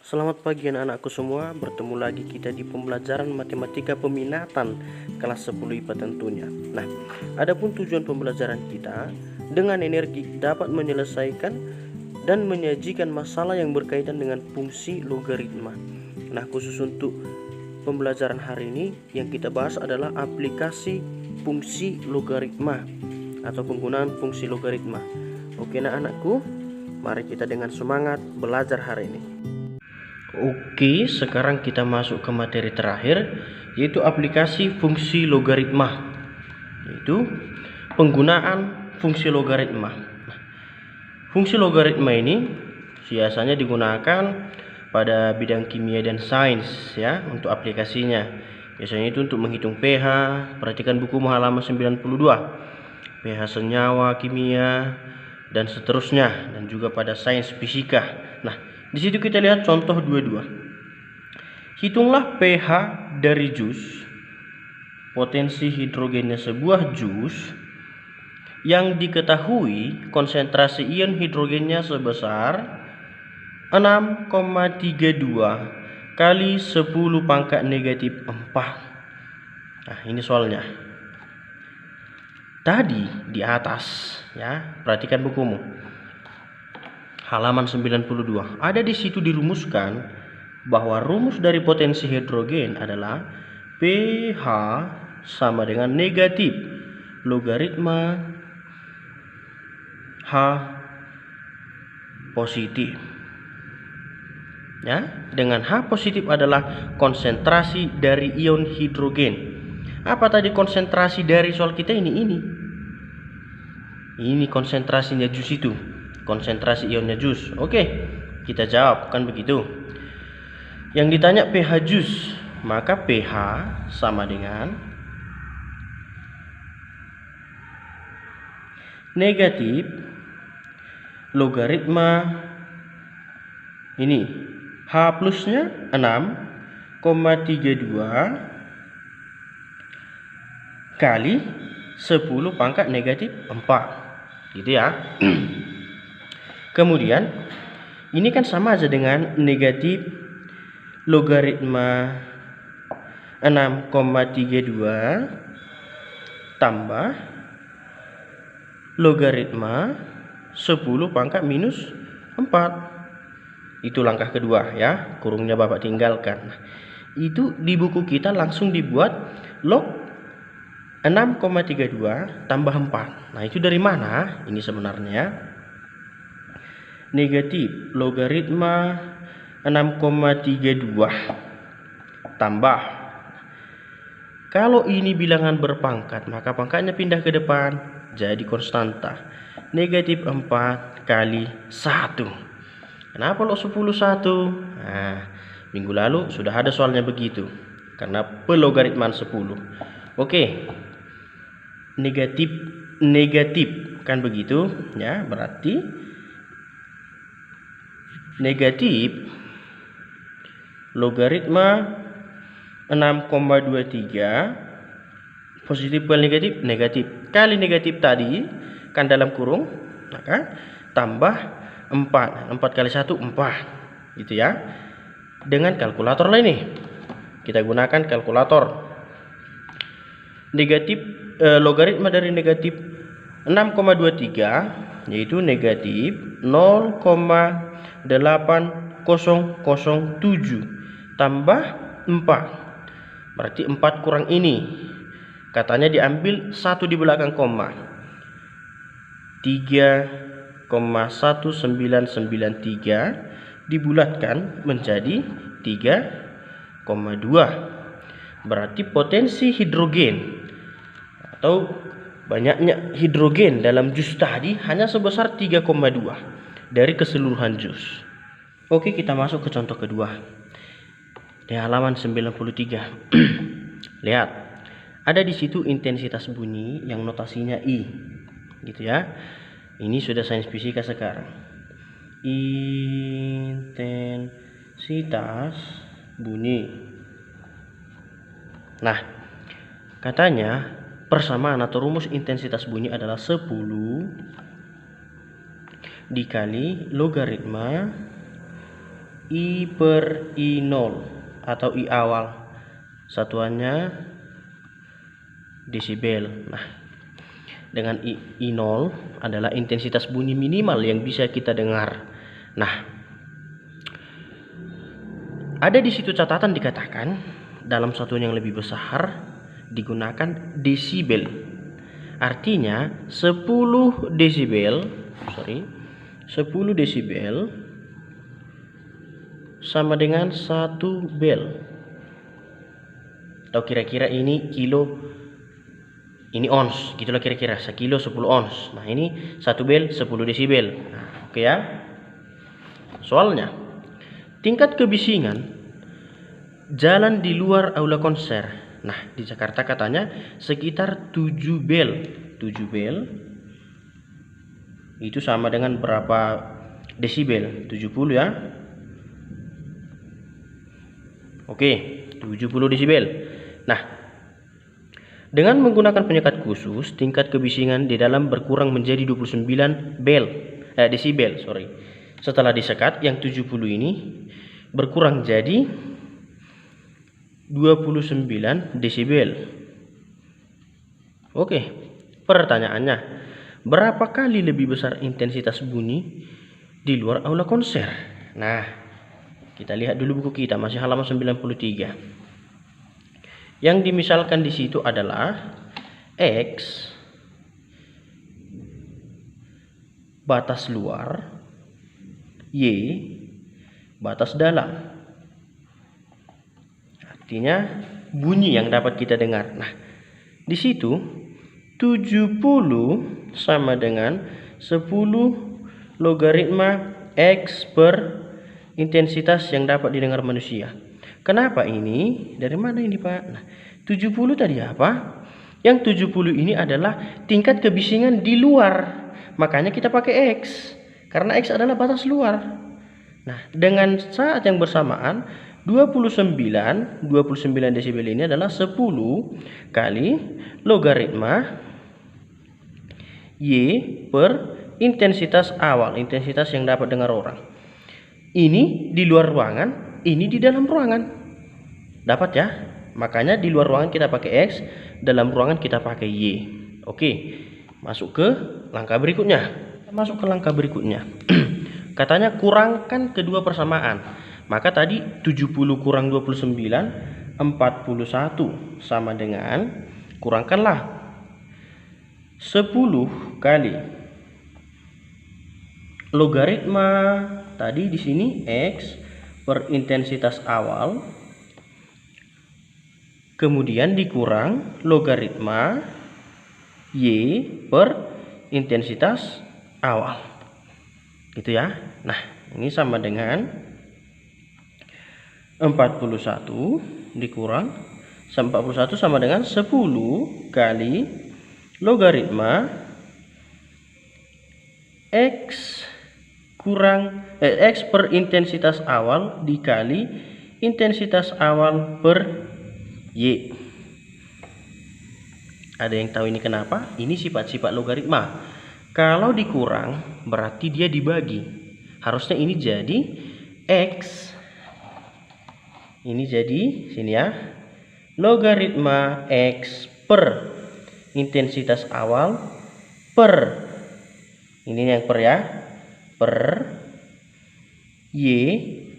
Selamat pagi anak-anakku semua, bertemu lagi kita di pembelajaran matematika peminatan kelas 10 IPA tentunya. Nah, adapun tujuan pembelajaran kita dengan energi dapat menyelesaikan dan menyajikan masalah yang berkaitan dengan fungsi logaritma. Nah, khusus untuk pembelajaran hari ini yang kita bahas adalah aplikasi fungsi logaritma atau penggunaan fungsi logaritma. Oke anak-anakku, mari kita dengan semangat belajar hari ini. Oke, sekarang kita masuk ke materi terakhir, yaitu aplikasi fungsi logaritma, yaitu penggunaan fungsi logaritma. Fungsi logaritma ini biasanya digunakan pada bidang kimia dan sains ya, untuk aplikasinya. Biasanya itu untuk menghitung pH, perhatikan buku halaman 92, pH senyawa kimia dan seterusnya, dan juga pada sains fisika. Nah, di situ kita lihat contoh 22. Hitunglah pH dari jus, potensi hidrogennya sebuah jus yang diketahui konsentrasi ion hidrogennya sebesar 6,32 kali 10 pangkat negatif 4. Nah, ini soalnya. Tadi di atas ya, perhatikan bukumu. Halaman 92. Ada di situ dirumuskan bahwa rumus dari potensi hidrogen adalah pH sama dengan negatif logaritma H positif. Ya, dengan H positif adalah konsentrasi dari ion hidrogen. Apa tadi konsentrasi dari soal kita ini? Ini konsentrasinya jus itu. Konsentrasi ionnya jus. Oke, kita jawab kan begitu. Yang ditanya pH jus, maka pH sama dengan negatif logaritma ini H plusnya 6,32 kali 10 pangkat negatif 4 gitu ya. Kemudian ini kan sama aja dengan negatif logaritma 6,32 tambah logaritma 10 pangkat minus 4. Itu langkah kedua ya, kurungnya Bapak tinggalkan. Itu di buku kita langsung dibuat log 6,32 tambah 4. Nah, itu dari mana? Ini sebenarnya negatif logaritma 6,32 tambah, kalau ini bilangan berpangkat maka pangkatnya pindah ke depan jadi konstanta, negatif 4 kali 1. Kenapa lo 10 1? Nah, minggu lalu sudah ada soalnya begitu, karena pelogaritman 10. Oke, negatif kan begitu ya, berarti negatif logaritma 6,23 positif kali negatif kali negatif tadi kan dalam kurung, maka tambah 4 kali 1 4 gitu ya. Dengan kalkulator lah ini, kita gunakan kalkulator. Negatif logaritma dari negatif 6,23 yaitu negatif 0,8007 tambah 4, berarti 4 kurang ini, katanya diambil 1 di belakang koma, 3,1993 dibulatkan menjadi 3,2. berarti potensi hidrogen atau banyaknya hidrogen dalam jus tadi hanya sebesar 3,2 dari keseluruhan jus. Oke, kita masuk ke contoh kedua di halaman 93. Lihat, ada di situ intensitas bunyi yang notasinya I gitu ya. Ini sudah sains fisika sekarang. Intensitas bunyi. Nah, katanya persamaan atau rumus intensitas bunyi adalah 10 dikali logaritma I per I0 atau I awal, satuannya desibel. Nah, dengan I0 adalah intensitas bunyi minimal yang bisa kita dengar. Nah, ada di situ catatan dikatakan dalam satuan yang lebih besar digunakan desibel. Artinya 10 desibel sama dengan 1 bel. Atau kira-kira ini kilo, ini ons, gitulah kira-kira. Sekilo 10 ons. Nah, ini 1 bel 10 desibel. Nah, oke ya. Soalnya, tingkat kebisingan jalan di luar aula konser. Nah, di Jakarta katanya sekitar 7 bel. 7 bel itu sama dengan berapa desibel? 70 ya. Oke, 70 desibel. Nah, dengan menggunakan penyekat khusus, tingkat kebisingan di dalam berkurang menjadi 29 desibel. Setelah disekat, yang 70 ini berkurang jadi 29 desibel. Oke, pertanyaannya, berapa kali lebih besar intensitas bunyi di luar aula konser? Nah, kita lihat dulu buku kita, masih halaman 93. Yang dimisalkan di situ adalah X batas luar, Y batas dalam. Artinya bunyi yang dapat kita dengar. Nah, di situ 70 sama dengan 10 logaritma X per intensitas yang dapat didengar manusia. Kenapa ini? Dari mana ini, Pak? Nah, 70 tadi apa? Yang 70 ini adalah tingkat kebisingan di luar. Makanya kita pakai X. Karena X adalah batas luar. Nah, dengan saat yang bersamaan 29 desibel ini adalah 10 kali logaritma Y per intensitas awal, intensitas yang dapat dengar orang. Ini di luar ruangan, ini di dalam ruangan. Dapat ya? Makanya di luar ruangan kita pakai X, dalam ruangan kita pakai Y. Oke, masuk ke langkah berikutnya. Katanya kurangkan kedua persamaan. Maka tadi 70 kurang 29, 41 sama dengan, kurangkanlah 10 kali logaritma tadi di sini X per intensitas awal, kemudian dikurang logaritma Y per intensitas awal, gitu ya. Nah, ini sama dengan 41 dikurang 41 sama dengan 10 kali logaritma X per intensitas awal dikali intensitas awal per Y. Ada yang tahu ini kenapa? Ini sifat-sifat logaritma. Kalau dikurang berarti dia dibagi. Harusnya ini jadi X. Ini jadi sini ya. Logaritma X per intensitas awal per, ini yang per ya, per Y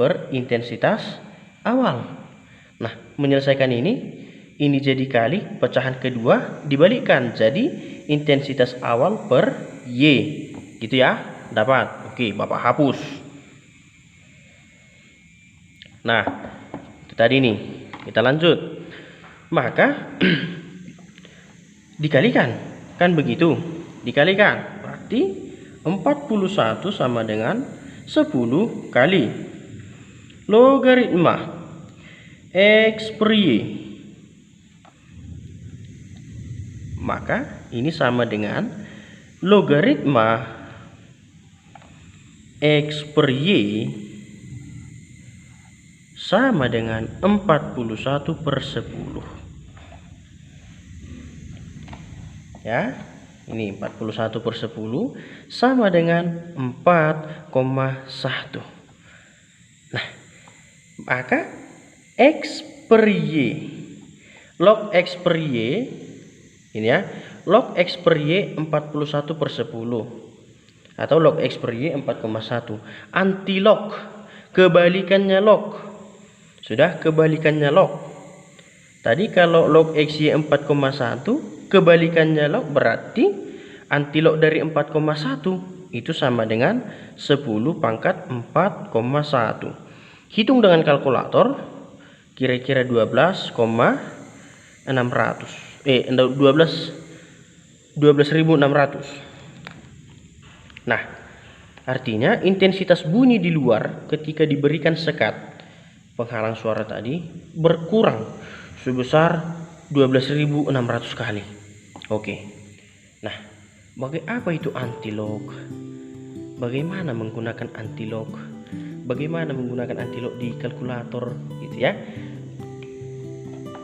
per intensitas awal. Nah, menyelesaikan ini jadi kali pecahan kedua dibalikkan jadi intensitas awal per Y, gitu ya. Dapat. Oke, Bapak hapus. Nah, itu tadi nih. Kita lanjut. Maka dikalikan, kan begitu? Dikalikan. Berarti 41 sama dengan 10 kali logaritma X per Y. Maka ini sama dengan logaritma X per Y sama dengan 41 per 10. Ya, ini 41 per 10 sama dengan 4,1. Nah, Maka X per Y, log X per Y ini ya, log X per Y 41/10 atau log X per Y 4,1. Antilog, kebalikannya log. Sudah, kebalikannya log. Tadi kalau log X Y 4,1, kebalikannya log berarti antilog dari 4,1 itu sama dengan 10 pangkat 4,1. Hitung dengan kalkulator, kira-kira 12.600. Nah, artinya intensitas bunyi di luar ketika diberikan sekat penghalang suara tadi berkurang sebesar 12.600 kali. Oke. Nah, apa itu antilog? Bagaimana menggunakan antilog? Bagaimana menggunakan antilog di kalkulator gitu ya?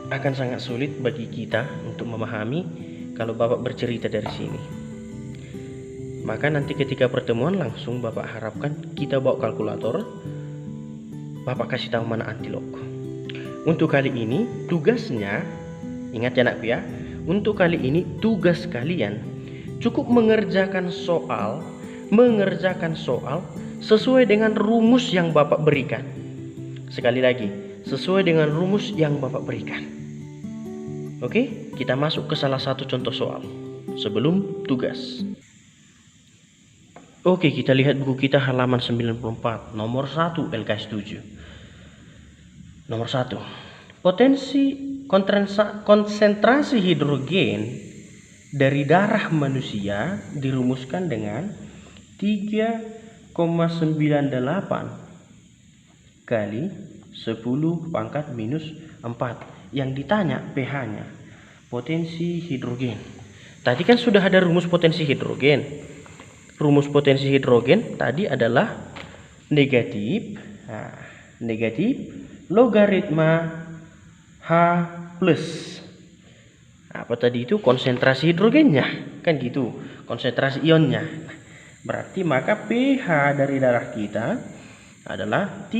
Akan sangat sulit bagi kita untuk memahami kalau Bapak bercerita dari sini. Maka nanti ketika pertemuan langsung Bapak harapkan kita bawa kalkulator, Bapak kasih tahu mana antilog. Untuk kali ini tugasnya, ingat ya anakku ya, untuk kali ini tugas kalian cukup mengerjakan soal sesuai dengan rumus yang Bapak berikan. Sekali lagi, sesuai dengan rumus yang Bapak berikan. Oke, kita masuk ke salah satu contoh soal sebelum tugas. Oke, kita lihat buku kita halaman 94, nomor 1 LKS 7. Nomor 1. Potensi konsentrasi hidrogen dari darah manusia dirumuskan dengan 3,98 kali 10 pangkat minus 4. Yang ditanya pH-nya, potensi hidrogen. Tadi kan sudah ada rumus potensi hidrogen. Rumus potensi hidrogen tadi adalah negatif, negatif logaritma H plus. Apa tadi itu? Konsentrasi hidrogennya. Kan gitu, konsentrasi ionnya. Berarti maka pH dari darah kita adalah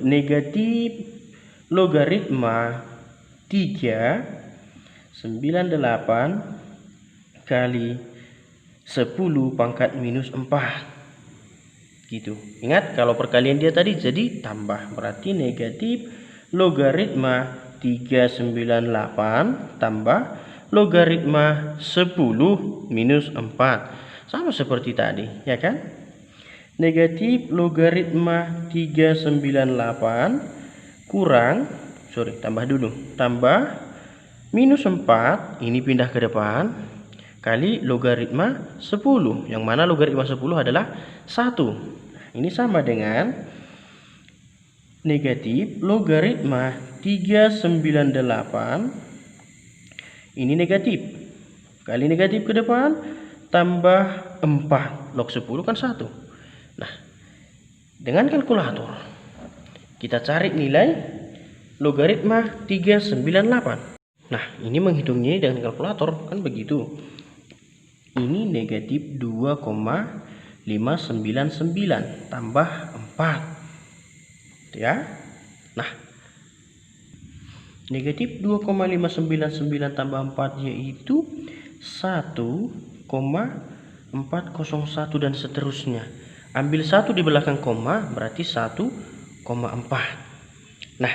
negatif logaritma 3,98 kali 10 pangkat minus 4 gitu. Ingat, kalau perkalian dia tadi jadi tambah, berarti negatif logaritma 398 tambah logaritma 10 minus 4, sama seperti tadi ya kan. Negatif logaritma 398 kurang, tambah minus 4, ini pindah ke depan, kali logaritma 10, yang mana logaritma 10 adalah 1. Ini sama dengan negatif logaritma 398, ini negatif, kali negatif ke depan, tambah 4, log 10 kan 1. Nah, dengan kalkulator kita cari nilai logaritma 398. Nah, ini menghitungnya dengan kalkulator kan begitu. Ini negatif 2,599 tambah 4 ya. Nah, negatif 2,599 tambah 4 yaitu 1,401 dan seterusnya. Ambil 1 di belakang koma, berarti 1,4. Nah,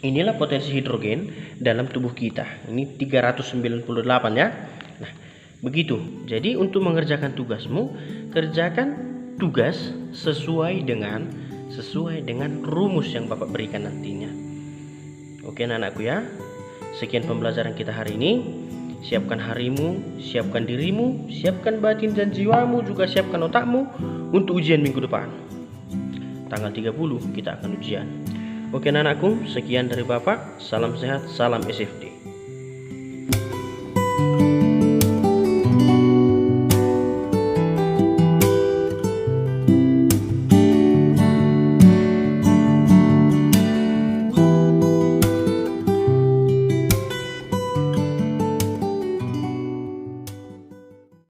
inilah potensi hidrogen dalam tubuh kita. Ini 398 ya. Nah, begitu. Jadi untuk mengerjakan tugasmu, kerjakan tugas sesuai dengan rumus yang Bapak berikan nantinya. Oke anak-anakku ya. Sekian pembelajaran kita hari ini. Siapkan harimu, siapkan dirimu, siapkan batin dan jiwamu, juga siapkan otakmu untuk ujian minggu depan. Tanggal 30 kita akan ujian. Oke anak-anakku, sekian dari Bapak. Salam sehat, salam SFD.